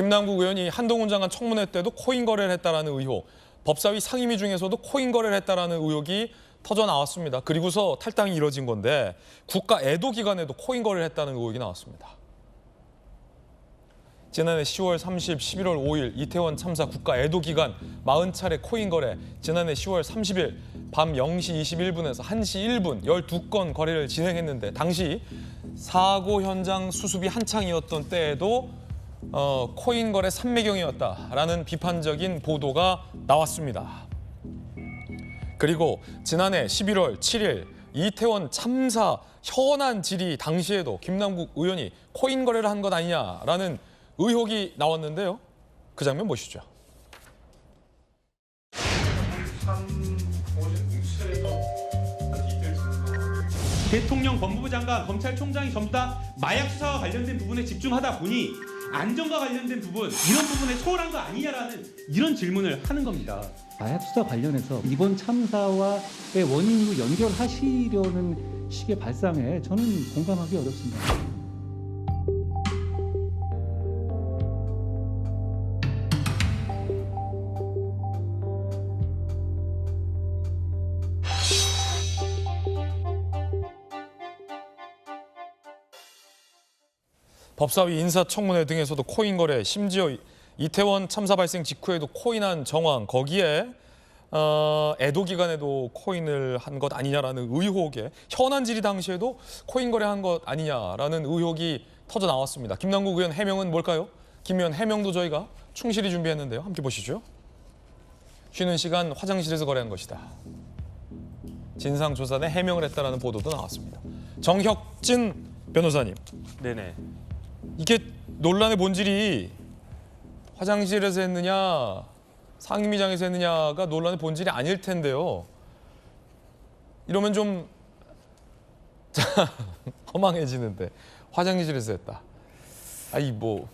김남국 의원이 한동훈 장관 청문회 때도 코인 거래를 했다라는 의혹, 법사위 상임위 중에서도 코인 거래를 했다라는 의혹이 터져 나왔습니다. 그리고서 탈당이 이뤄진 건데 국가 애도 기간에도 코인 거래를 했다는 의혹이 나왔습니다. 지난해 10월 30, 11월 5일 이태원 참사 국가 애도 기간 40차례 코인 거래, 지난해 10월 30일 밤 0시 21분에서 1시 1분 12건 거래를 진행했는데 당시 사고 현장 수습이 한창이었던 때에도 코인 거래 삼매경이었다라는 비판적인 보도가 나왔습니다. 그리고 지난해 11월 7일 이태원 참사 현안 질의 당시에도 김남국 의원이 코인 거래를 한 것 아니냐라는 의혹이 나왔는데요. 그 장면 보시죠. 대통령, 법무부 장관, 검찰총장이 전부 다 마약 수사와 관련된 부분에 집중하다 보니 안전과 관련된 부분, 이런 부분에 소홀한 거 아니냐라는 이런 질문을 하는 겁니다. 마약 수사 관련해서 이번 참사와의 원인으로 연결하시려는 식의 발상에 저는 공감하기 어렵습니다. 법사위 인사청문회 등에서도 코인 거래, 심지어 이태원 참사 발생 직후에도 코인한 정황, 거기에 애도 기간에도 코인을 한 것 아니냐라는 의혹에 현안 질의 당시에도 코인 거래한 것 아니냐라는 의혹이 터져 나왔습니다. 김남국 의원 해명은 뭘까요? 김 의원 해명도 저희가 충실히 준비했는데요. 함께 보시죠. 쉬는 시간 화장실에서 거래한 것이다. 진상조사 내 해명을 했다라는 보도도 나왔습니다. 정혁진 변호사님. 네네. 이게 논란의 본질이 화장실에서 했느냐, 상임위장에서 했느냐가 논란의 본질이 아닐 텐데요. 이러면 좀 허망해지는데 화장실에서 했다. 아이 뭐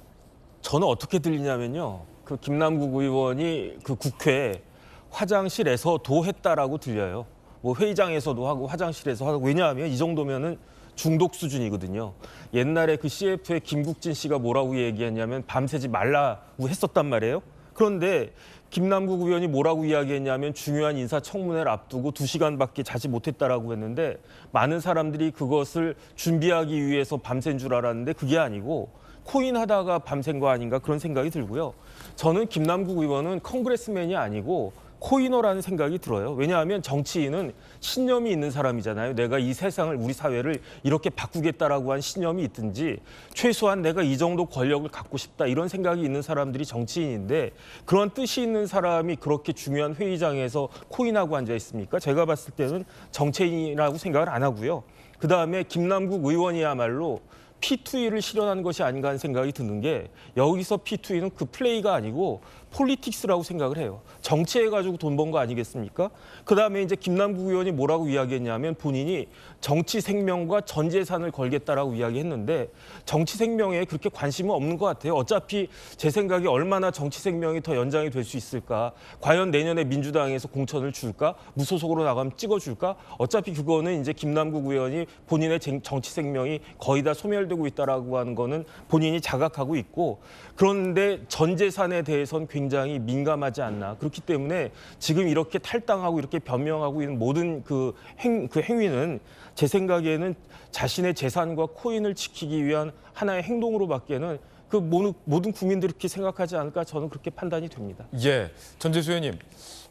저는 어떻게 들리냐면요. 그 김남국 의원이 그 국회 화장실에서도 했다라고 들려요. 뭐 회의장에서도 하고 화장실에서 하고, 왜냐하면 이 정도면은 중독 수준이거든요. 옛날에 그 CF의 김국진 씨가 뭐라고 얘기했냐면 밤새지 말라고 했었단 말이에요. 그런데 김남국 의원이 뭐라고 이야기했냐면 중요한 인사청문회를 앞두고 2시간밖에 자지 못했다라고 했는데 많은 사람들이 그것을 준비하기 위해서 밤샌 줄 알았는데 그게 아니고 코인하다가 밤샌 거 아닌가 그런 생각이 들고요. 저는 김남국 의원은 컨그레스맨이 아니고 코이너라는 생각이 들어요. 왜냐하면 정치인은 신념이 있는 사람이잖아요. 내가 이 세상을, 우리 사회를 이렇게 바꾸겠다라고 한 신념이 있든지 최소한 내가 이 정도 권력을 갖고 싶다 이런 생각이 있는 사람들이 정치인인데 그런 뜻이 있는 사람이 그렇게 중요한 회의장에서 코인하고 앉아 있습니까? 제가 봤을 때는 정치인이라고 생각을 안 하고요. 그다음에 김남국 의원이야말로 P2E를 실현한 것이 아닌가 하는 생각이 드는 게 여기서 P2E는 그 플레이가 아니고 폴리틱스라고 생각을 해요. 정치해가지고 돈 번 거 아니겠습니까? 그다음에 이제 김남국 의원이 뭐라고 이야기했냐면 본인이 정치 생명과 전 재산을 걸겠다라고 이야기했는데 정치 생명에 그렇게 관심은 없는 것 같아요. 어차피 제 생각에 얼마나 정치 생명이 더 연장이 될 수 있을까? 과연 내년에 민주당에서 공천을 줄까? 무소속으로 나가면 찍어줄까? 어차피 그거는 이제 김남국 의원이 본인의 정치 생명이 거의 다 소멸되고 있다라고 하는 거는 본인이 자각하고 있고, 그런데 전 재산에 대해서는 굉장히 민감하지 않나. 그렇기 때문에 지금 이렇게 탈당하고 이렇게 변명하고 있는 모든 그 행위는 제 생각에는 자신의 재산과 코인을 지키기 위한 하나의 행동으로밖에는 그 모든 국민들이 그렇게 생각하지 않을까, 저는 그렇게 판단이 됩니다. 예, 전재수 의원님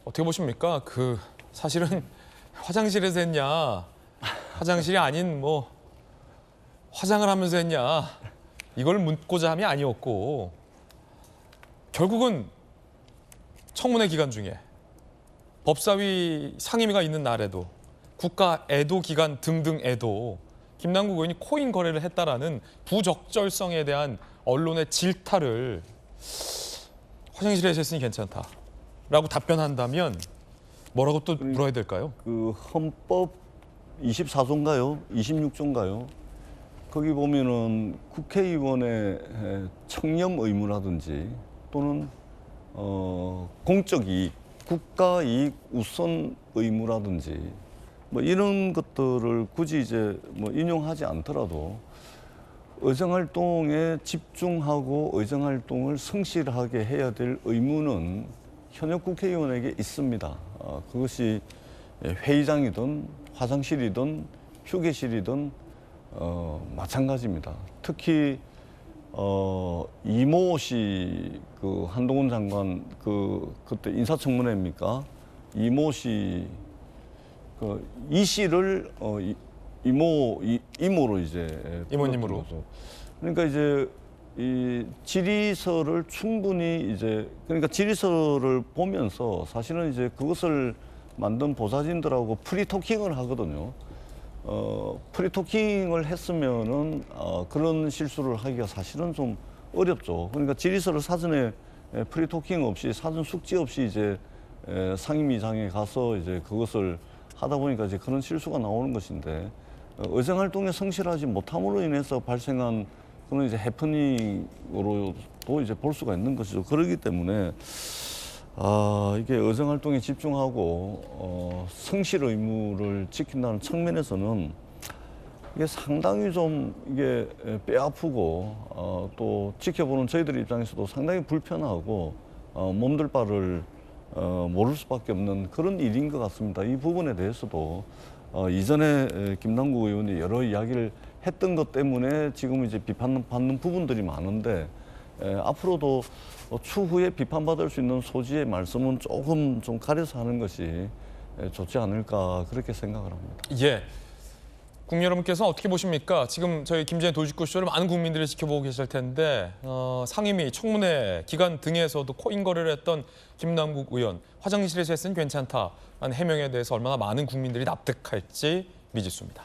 어떻게 보십니까? 그 사실은 화장실에서 했냐, 화장실이 아닌 뭐 화장을 하면서 했냐, 이걸 묻고자 함이 아니었고 결국은 청문회 기간 중에 법사위 상임위가 있는 날에도 국가 애도 기간 등등에도 김남국 의원이 코인 거래를 했다라는 부적절성에 대한 언론의 질타를 화장실에서 했으니 괜찮다라고 답변한다면 뭐라고 또 물어야 될까요? 그 헌법 24조인가요? 26조인가요? 거기 보면은 국회의원의 청렴 의무라든지 또는 공적 이익, 국가 이익 우선 의무라든지 뭐 이런 것들을 굳이 이제 뭐 인용하지 않더라도 의정활동에 집중하고 의정활동을 성실하게 해야 될 의무는 현역 국회의원에게 있습니다. 그것이 회의장이든 화장실이든 휴게실이든 마찬가지입니다. 특히 이모 씨 그 한동훈 장관 그때 인사청문회입니까? 이모 씨 그 이 씨를 이모로 이제 이모님으로. 그러니까 이제 이 질의서를 충분히 이제 그러니까 질의서를 보면서 사실은 이제 그것을 만든 보좌진들하고 프리토킹을 하거든요. 프리토킹을 했으면은 그런 실수를 하기가 사실은 좀 어렵죠. 그러니까 질의서를 사전에 프리토킹 없이 사전 숙지 없이 이제 상임위장에 가서 이제 그것을 하다 보니까 이제 그런 실수가 나오는 것인데 의정활동에 성실하지 못함으로 인해서 발생한 그런 이제 해프닝으로도 이제 볼 수가 있는 것이죠. 그렇기 때문에 이게 의정활동에 집중하고 성실 의무를 지킨다는 측면에서는 이게 상당히 좀 이게 뼈 아프고 또 지켜보는 저희들 입장에서도 상당히 불편하고 몸둘 바를 모를 수밖에 없는 그런 일인 것 같습니다. 이 부분에 대해서도 이전에 김남국 의원이 여러 이야기를 했던 것 때문에 지금 이제 비판받는 부분들이 많은데 앞으로도 추후에 비판받을 수 있는 소지의 말씀은 조금 좀 가려서 하는 것이 좋지 않을까 그렇게 생각을 합니다. 예. 국민 여러분께서 어떻게 보십니까? 지금 저희 김재현 도지구쇼를 많은 국민들이 지켜보고 계실 텐데 상임위, 청문회 기간 등에서도 코인 거래를 했던 김남국 의원 화장실에서 했으니 괜찮다라는 해명에 대해서 얼마나 많은 국민들이 납득할지 미지수입니다.